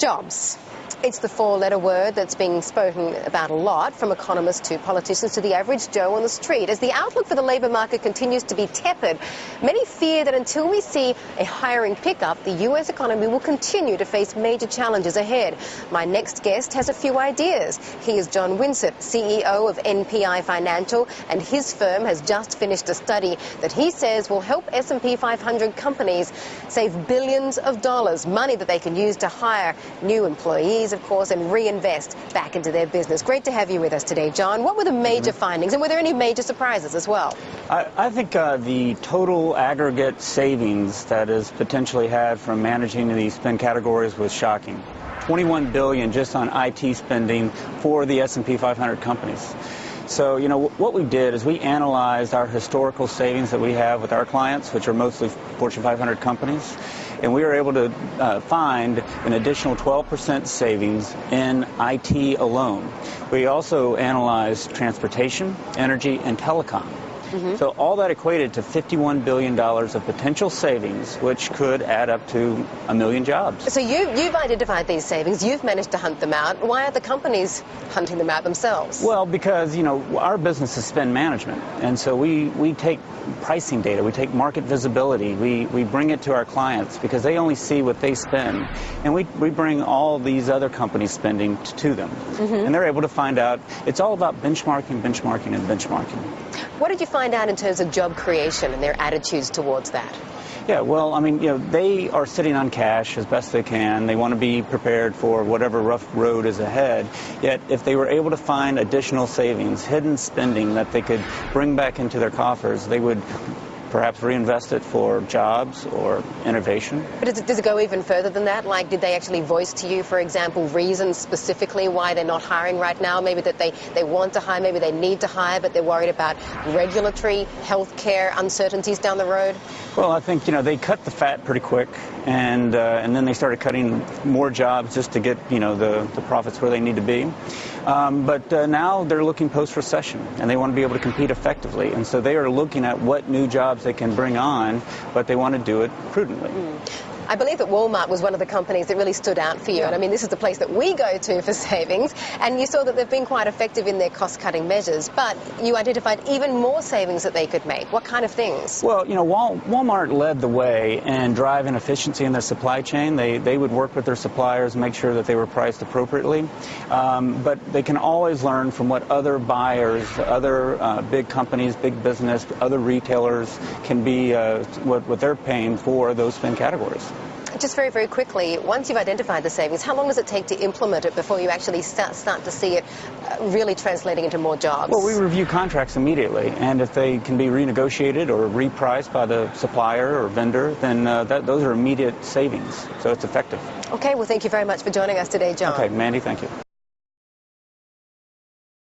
Jobs. It's the four-letter word that's being spoken about a lot, from economists to politicians to the average Joe on the street. As the outlook for the labour market continues to be tepid, many fear that until we see a hiring pickup, the US economy will continue to face major challenges ahead. My next guest has a few ideas. He is John Winsett, CEO of NPI Financial, and his firm has just finished a study that he says will help S&P 500 companies save billions of dollars, money that they can use to hire new employees, of course, and reinvest back into their business. Great to have you with us today, John. What were the major findings, and were there any major surprises as well? I think the total aggregate savings that is potentially had from managing these spend categories was shocking. $21 billion just on IT spending for the S&P 500 companies. So, you know, what we did is we analyzed our historical savings that we have with our clients, which are mostly Fortune 500 companies, and we were able to find an additional 12% savings in IT alone. We also analyzed transportation, energy, and telecom. So all that equated to $51 billion of potential savings, which could add up to 1 million jobs. So you've identified these savings. You've managed to hunt them out. Why are the companies hunting them out themselves? Well, because, you know, our business is spend management. And so we take pricing data, we take market visibility, we bring it to our clients because they only see what they spend. And we bring all these other companies' spending to them. And they're able to find out. It's all about benchmarking, benchmarking, and benchmarking. What did you find out in terms of job creation and their attitudes towards that? Yeah, well, I mean, you know, they are sitting on cash as best they can. They want to be prepared for whatever rough road is ahead. Yet, if they were able to find additional savings, hidden spending that they could bring back into their coffers, they would perhaps reinvest it for jobs or innovation. But does it go even further than that? Like, did they actually voice to you, for example, reasons specifically why they're not hiring right now? Maybe that they want to hire, maybe they need to hire, but they're worried about regulatory, healthcare uncertainties down the road? Well, I think, you know, they cut the fat pretty quick, and then they started cutting more jobs just to get, you know, the profits where they need to be. But now they're looking post-recession, and they want to be able to compete effectively. And so they are looking at what new jobs they can bring on, but they want to do it prudently. I believe that Walmart was one of the companies that really stood out for you. And I mean, this is the place that we go to for savings. And you saw that they've been quite effective in their cost-cutting measures. But you identified even more savings that they could make. What kind of things? Well, you know, Walmart led the way in driving efficiency in their supply chain. They would work with their suppliers, make sure that they were priced appropriately. But they can always learn from what other buyers, other big companies, big business, other retailers can be, what they're paying for those spend categories. Just very, very quickly, once you've identified the savings, how long does it take to implement it before you actually start to see it really translating into more jobs? Well, we review contracts immediately, and if they can be renegotiated or repriced by the supplier or vendor, then those are immediate savings, so it's effective. Okay, well, thank you very much for joining us today, John. Okay, Mandy, thank you.